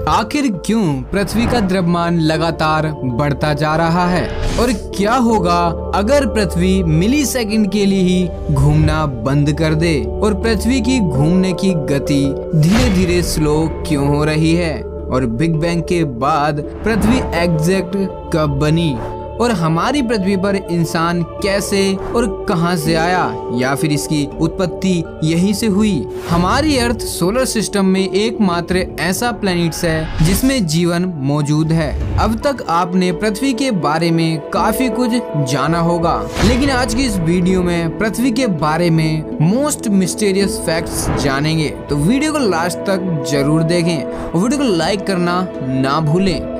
आखिर क्यों पृथ्वी का द्रव्यमान लगातार बढ़ता जा रहा है और क्या होगा अगर पृथ्वी मिली सेकंड के लिए ही घूमना बंद कर दे और पृथ्वी की घूमने की गति धीरे धीरे स्लो क्यों हो रही है और बिग बैंग के बाद पृथ्वी एग्जैक्ट कब बनी और हमारी पृथ्वी पर इंसान कैसे और कहां से आया या फिर इसकी उत्पत्ति यहीं से हुई। हमारी अर्थ सोलर सिस्टम में एकमात्र ऐसा प्लैनेट्स है जिसमें जीवन मौजूद है। अब तक आपने पृथ्वी के बारे में काफी कुछ जाना होगा, लेकिन आज की इस वीडियो में पृथ्वी के बारे में मोस्ट मिस्टीरियस फैक्ट्स जानेंगे, तो वीडियो को लास्ट तक जरूर देखें और वीडियो को लाइक करना ना भूलें।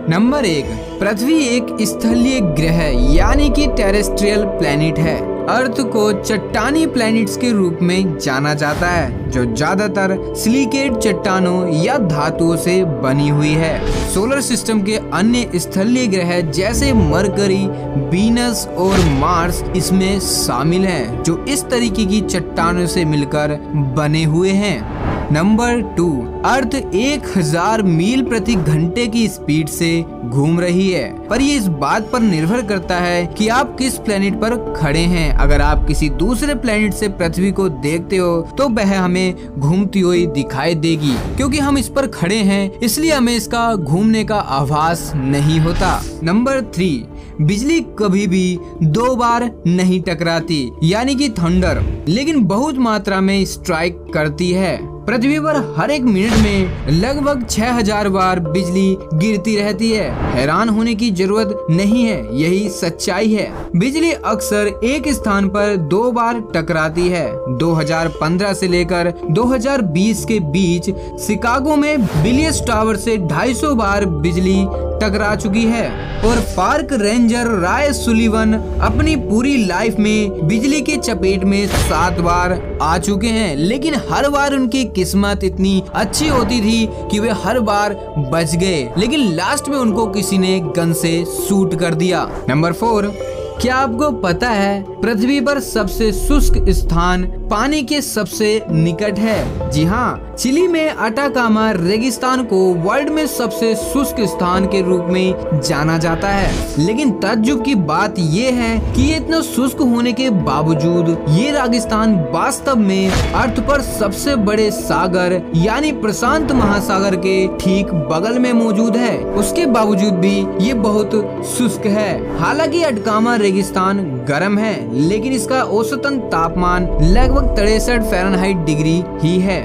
नंबर 1, पृथ्वी एक स्थलीय ग्रह यानी कि टेरेस्ट्रियल प्लैनेट है। अर्थ को चट्टानी प्लैनेट्स के रूप में जाना जाता है जो ज्यादातर सिलिकेट चट्टानों या धातुओं से बनी हुई है। सोलर सिस्टम के अन्य स्थलीय ग्रह जैसे मरकरी, वीनस और मार्स इसमें शामिल हैं जो इस तरीके की चट्टानों से मिलकर बने हुए हैं। नंबर 2, अर्थ 1000 मील प्रति घंटे की स्पीड से घूम रही है, पर ये इस बात पर निर्भर करता है कि आप किस प्लेनेट पर खड़े हैं। अगर आप किसी दूसरे प्लेनेट से पृथ्वी को देखते हो तो वह हमें घूमती हुई दिखाई देगी, क्योंकि हम इस पर खड़े हैं इसलिए हमें इसका घूमने का आभास नहीं होता। नंबर 3, बिजली कभी भी 2 बार नहीं टकराती यानी कि थंडर, लेकिन बहुत मात्रा में स्ट्राइक करती है। पृथ्वी पर हर एक मिनट में लगभग 6000 बार बिजली गिरती रहती है। हैरान होने की जरूरत नहीं है, यही सच्चाई है। बिजली अक्सर एक स्थान पर 2 बार टकराती है। 2015 से लेकर 2020 के बीच शिकागो में बिलियस टावर से 250 बार बिजली टकरा चुकी है और पार्क रेंजर राय सुलिवन अपनी पूरी लाइफ में बिजली के चपेट में 7 बार आ चुके हैं, लेकिन हर बार उनकी किस्मत इतनी अच्छी होती थी कि वे हर बार बच गए, लेकिन लास्ट में उनको किसी ने गन से शूट कर दिया। नंबर 4, क्या आपको पता है पृथ्वी पर सबसे शुष्क स्थान पानी के सबसे निकट है? जी हाँ, चिली में अटाकामा रेगिस्तान को वर्ल्ड में सबसे शुष्क स्थान के रूप में जाना जाता है, लेकिन ताज्जुब की बात ये है कि ये इतना शुष्क होने के बावजूद ये रेगिस्तान वास्तव में अर्थ पर सबसे बड़े सागर यानी प्रशांत महासागर के ठीक बगल में मौजूद है। उसके बावजूद भी ये बहुत शुष्क है। हालांकि अटाकामा रेगिस्तान गर्म है, लेकिन इसका औसतन तापमान लगभग 63 फ़ारेनहाइट डिग्री ही है।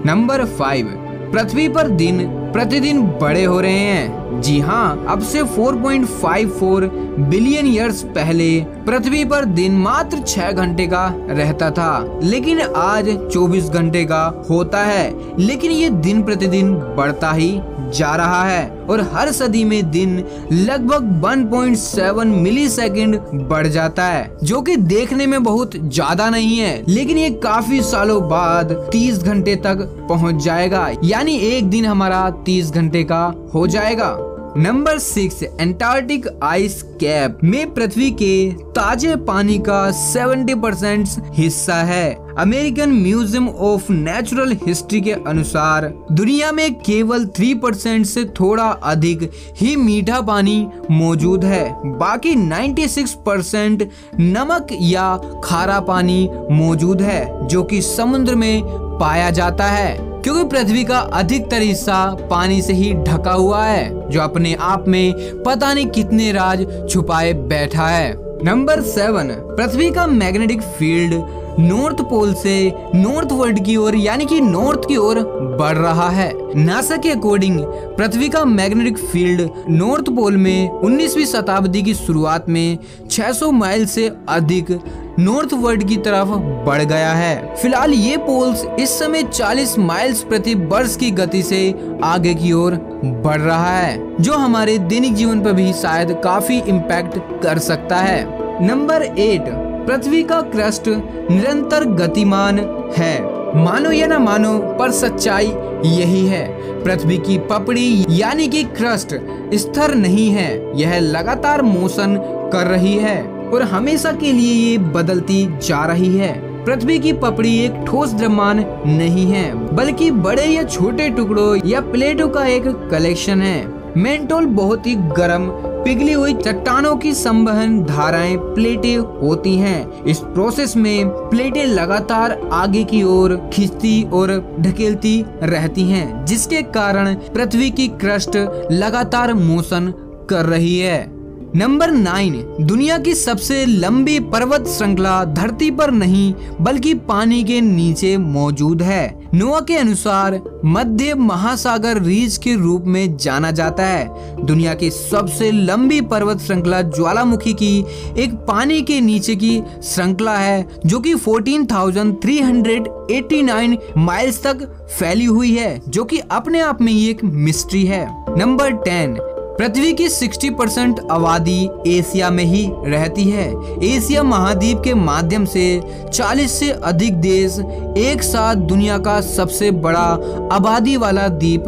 नंबर 5, पृथ्वी पर दिन प्रतिदिन बड़े हो रहे हैं। जी हाँ, अब से 4.54 बिलियन ईयर्स पहले पृथ्वी पर दिन मात्र 6 घंटे का रहता था, लेकिन आज 24 घंटे का होता है। लेकिन ये दिन प्रतिदिन बढ़ता ही जा रहा है और हर सदी में दिन लगभग 1.7 मिली सेकेंड बढ़ जाता है, जो कि देखने में बहुत ज्यादा नहीं है, लेकिन ये काफी सालों बाद 30 घंटे तक पहुंच जाएगा, यानी एक दिन हमारा 30 घंटे का हो जाएगा। नंबर 6, एंटार्क्टिक आइस कैप में पृथ्वी के ताजे पानी का 70% हिस्सा है। American museum of natural history के अनुसार दुनिया में केवल 3% से थोड़ा अधिक ही मीठा पानी मौजूद है। बाकी 96% नमक या खारा पानी मौजूद है, जो कि समुद्र में पाया जाता है, क्योंकि पृथ्वी का अधिकतर हिस्सा पानी से ही ढका हुआ है, जो अपने आप में पता नहीं कितने राज छुपाए बैठा है। नंबर 7, पृथ्वी का मैग्नेटिक फील्ड नॉर्थ पोल से नॉर्थ वर्ल्ड की ओर यानी कि नॉर्थ की ओर बढ़ रहा है। नासा के अकॉर्डिंग पृथ्वी का मैग्नेटिक फील्ड नॉर्थ पोल में 19वीं शताब्दी की शुरुआत में 600 माइल से अधिक नॉर्थ वर्ल्ड की तरफ बढ़ गया है। फिलहाल ये पोल्स इस समय 40 माइल्स प्रति वर्ष की गति से आगे की ओर बढ़ रहा है, जो हमारे दैनिक जीवन पर भी शायद काफी इम्पैक्ट कर सकता है। नंबर 8, पृथ्वी का क्रस्ट निरंतर गतिमान है। मानो या ना मानो, पर सच्चाई यही है। पृथ्वी की पपड़ी यानी कि क्रस्ट स्थिर नहीं है, यह लगातार मोशन कर रही है और हमेशा के लिए ये बदलती जा रही है। पृथ्वी की पपड़ी एक ठोस द्रव्यमान नहीं है, बल्कि बड़े या छोटे टुकड़ों या प्लेटों का एक कलेक्शन है। मेंटोल बहुत ही गर्म पिघली हुई चट्टानों की संवहन धाराएं प्लेटें होती हैं। इस प्रोसेस में प्लेटें लगातार आगे की ओर खींचती और ढकेलती रहती हैं, जिसके कारण पृथ्वी की क्रस्ट लगातार मोशन कर रही है। नंबर 9, दुनिया की सबसे लंबी पर्वत श्रृंखला धरती पर नहीं बल्कि पानी के नीचे मौजूद है। नोआ के अनुसार मध्य महासागर रीज के रूप में जाना जाता है। दुनिया की सबसे लंबी पर्वत श्रृंखला ज्वालामुखी की एक पानी के नीचे की श्रृंखला है, जो कि 14,389 माइल्स तक फैली हुई है, जो कि अपने आप में ही एक मिस्ट्री है। नंबर 10, पृथ्वी की 60% आबादी एशिया में ही रहती है। एशिया महाद्वीप के माध्यम से 40 से अधिक देश एक साथ दुनिया का सबसे बड़ा आबादी वाला द्वीप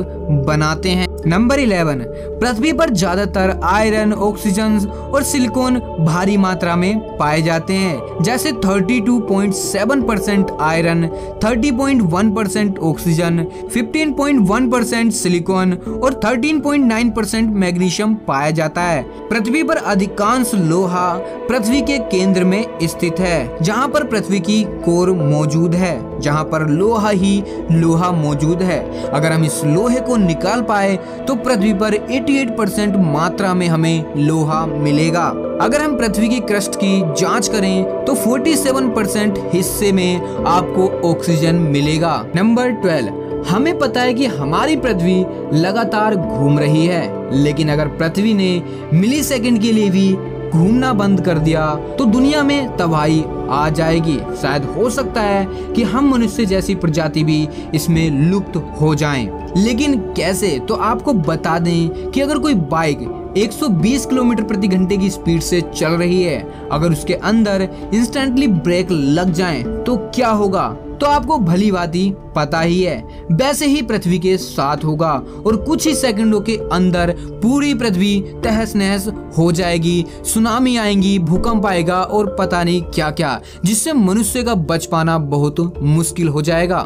बनाते हैं। नंबर 11, पृथ्वी पर ज्यादातर आयरन, ऑक्सीजन और सिलिकॉन भारी मात्रा में पाए जाते हैं, जैसे 32.7% आयरन, 30.1% ऑक्सीजन, 15.1% सिलिकॉन और 13.9% मैग्नीशियम पाया जाता है। पृथ्वी पर अधिकांश लोहा पृथ्वी के केंद्र में स्थित है, जहां पर पृथ्वी की कोर मौजूद है, जहां पर लोहा ही लोहा मौजूद है। अगर हम इस लोहे को निकाल पाए तो पृथ्वी पर 88% मात्रा में हमें लोहा मिलेगा। अगर हम पृथ्वी की क्रस्ट की जांच करें तो 47% हिस्से में आपको ऑक्सीजन मिलेगा। नंबर 12, हमें पता है कि हमारी पृथ्वी लगातार घूम रही है, लेकिन अगर पृथ्वी ने मिलीसेकंड के लिए भी घूमना बंद कर दिया तो दुनिया में तबाही आ जाएगी। शायद हो सकता है कि हम मनुष्य जैसी प्रजाति भी इसमें लुप्त हो जाएं। लेकिन कैसे? तो आपको बता दें कि अगर कोई बाइक 120 किलोमीटर प्रति घंटे की स्पीड से चल रही है, अगर उसके अंदर इंस्टेंटली ब्रेक लग जाएं तो क्या होगा? तो आपको भली भांति पता ही है। वैसे ही पृथ्वी के साथ होगा और कुछ ही सेकंडों के अंदर पूरी पृथ्वी तहस नहस हो जाएगी, सुनामी आएंगी, भूकंप आएगा और पता नहीं क्या क्या, जिससे मनुष्य का बच पाना बहुत मुश्किल हो जाएगा।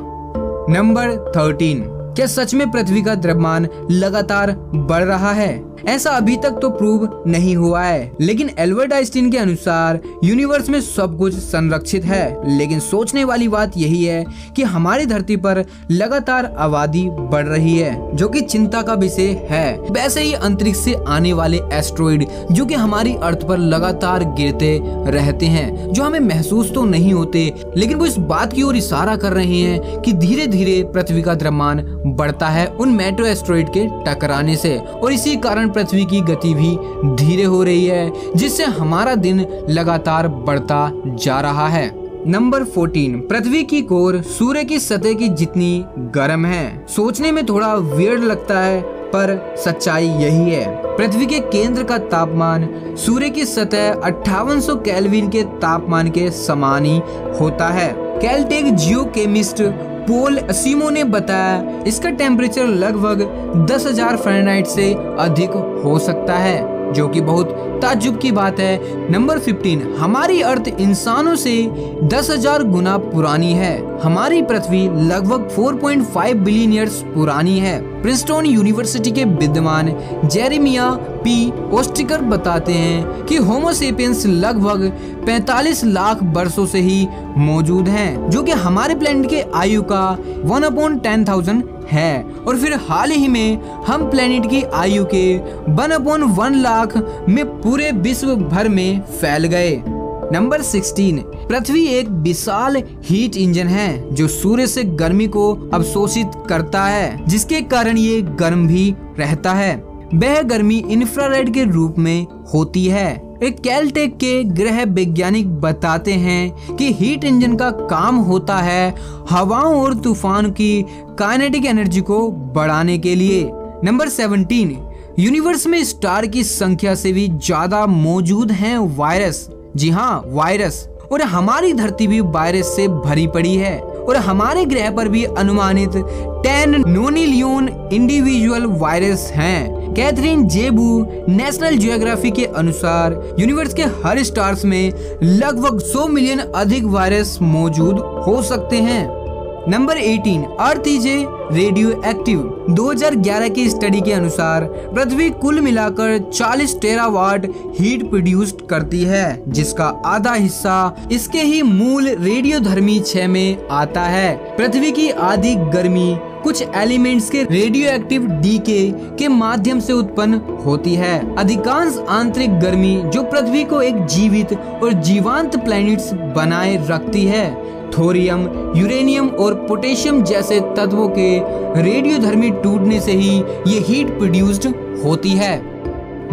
नंबर 13, क्या सच में पृथ्वी का द्रव्यमान लगातार बढ़ रहा है? ऐसा अभी तक तो प्रूव नहीं हुआ है, लेकिन एल्बर्ट आइंस्टीन के अनुसार यूनिवर्स में सब कुछ संरक्षित है। लेकिन सोचने वाली बात यही है कि हमारी धरती पर लगातार आबादी बढ़ रही है, जो कि चिंता का विषय है। वैसे ही अंतरिक्ष से आने वाले एस्ट्रॉइड जो कि हमारी अर्थ पर लगातार गिरते रहते हैं, जो हमें महसूस तो नहीं होते, लेकिन वो इस बात की ओर इशारा कर रहे हैं कि धीरे धीरे पृथ्वी का द्रव्यमान बढ़ता है उन मेट्रो एस्ट्रॉइड के टकराने से, और इसी कारण पृथ्वी की गति भी धीरे हो रही है, जिससे हमारा दिन लगातार बढ़ता जा रहा है। नंबर 14, पृथ्वी की कोर सूर्य की सतह की जितनी गर्म है। सोचने में थोड़ा वियर्ड लगता है, पर सच्चाई यही है। पृथ्वी के केंद्र का तापमान सूर्य की सतह 5800 केल्विन के तापमान के समान ही होता है। कैलटेक जियोकेमिस्ट पोल असीमो ने बताया इसका टेम्परेचर लगभग 10,000 फ़ारेनहाइट से अधिक हो सकता है, जो कि बहुत ताज्जुब की बात है। नंबर 15, हमारी अर्थ इंसानों से 10,000 गुना पुरानी है। हमारी पृथ्वी लगभग 4.5 बिलियन ईयर्स पुरानी है। प्रिंसटन यूनिवर्सिटी के विद्वान जेरेमिया पी ओस्टिकर बताते हैं कि होमो सेपियंस लगभग 45 लाख वर्षों से ही मौजूद हैं, जो कि हमारे प्लेनेट के आयु का 1/10,000 है, और फिर हाल ही में हम प्लेनेट की आयु के 1/1 लाख में पूरे विश्व भर में फैल गए। नंबर 16, पृथ्वी एक विशाल हीट इंजन है जो सूर्य से गर्मी को अवशोषित करता है, जिसके कारण ये गर्म भी रहता है। वह गर्मी इंफ्रारेड के रूप में होती है। एक कैलटेक के गृह वैज्ञानिक बताते हैं कि हीट इंजन का काम होता है हवाओं और तूफान की काइनेटिक एनर्जी को बढ़ाने के लिए। नंबर 17, यूनिवर्स में स्टार की संख्या से भी ज्यादा मौजूद हैं वायरस। जी हाँ, वायरस, और हमारी धरती भी वायरस से भरी पड़ी है। और हमारे ग्रह पर भी अनुमानित 10 नोनिलियन इंडिविजुअल वायरस हैं। कैथरीन जेबू नेशनल जियोग्राफी के अनुसार यूनिवर्स के हर स्टार्स में लगभग 100 मिलियन अधिक वायरस मौजूद हो सकते हैं। Number 18, earth is a radio active. 2011 की स्टडी के अनुसार पृथ्वी कुल मिलाकर 40 टेरावाट हीट प्रोड्यूस करती है, जिसका आधा हिस्सा इसके ही मूल रेडियोधर्मी क्षय में आता है। पृथ्वी की आधी गर्मी कुछ एलिमेंट्स के रेडियो एक्टिव डीके के माध्यम से उत्पन्न होती है। अधिकांश आंतरिक गर्मी जो पृथ्वी को एक जीवित और जीवांत प्लैनेट्स बनाए रखती है। थोरियम, यूरेनियम और पोटेशियम जैसे तत्वों के रेडियोधर्मी टूटने से ही ये हीट प्रोड्यूस्ड होती है।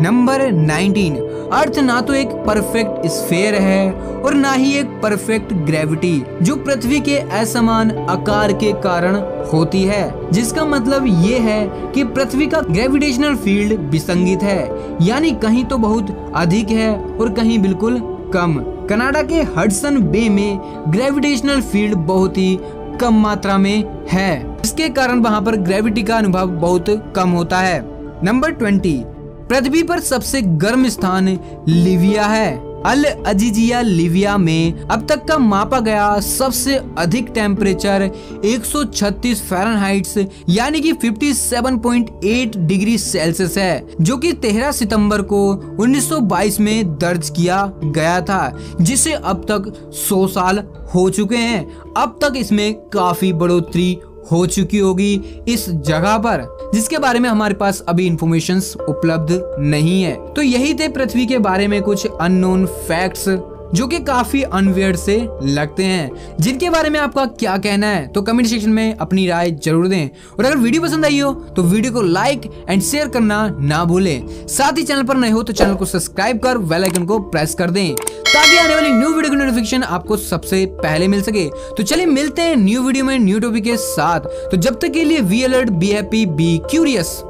नंबर 19, अर्थ ना तो एक परफेक्ट स्फीयर है और ना ही एक परफेक्ट ग्रेविटी जो पृथ्वी के असमान आकार के कारण होती है, जिसका मतलब ये है कि पृथ्वी का ग्रेविटेशनल फील्ड विसंगत है, यानी कहीं तो बहुत अधिक है और कहीं बिल्कुल कम। कनाडा के हडसन बे में ग्रेविटेशनल फील्ड बहुत ही कम मात्रा में है, इसके कारण वहां पर ग्रेविटी का अनुभव बहुत कम होता है। नंबर 20, पृथ्वी पर सबसे गर्म स्थान लिबिया है। अल अजीजिया लिबिया में अब तक का मापा गया सबसे अधिक टेम्परेचर 136 फ़ारेनहाइट यानी कि 57.8 डिग्री सेल्सियस है, जो कि 13 सितंबर को 1922 में दर्ज किया गया था, जिसे अब तक 100 साल हो चुके हैं। अब तक इसमें काफी बढ़ोतरी हो चुकी होगी इस जगह पर, जिसके बारे में हमारे पास अभी इंफॉर्मेशंस उपलब्ध नहीं है। तो यही थे पृथ्वी के बारे में कुछ अननोन फैक्ट्स जो कि काफी अनवियर्ड से लगते हैं, जिनके बारे में आपका क्या कहना है तो कमेंट सेक्शन में अपनी राय जरूर दें। और अगर वीडियो पसंद आई हो तो वीडियो को लाइक एंड शेयर करना ना भूलें। साथ ही चैनल पर नए हो तो चैनल को सब्सक्राइब कर बेल आइकन को प्रेस कर दें ताकि आने वाली न्यू वीडियो की नोटिफिकेशन आपको सबसे पहले मिल सके। तो चलिए मिलते हैं न्यू वीडियो में न्यू टॉपिक के साथ। तो जब तक के लिए be alert, be happy, be curious.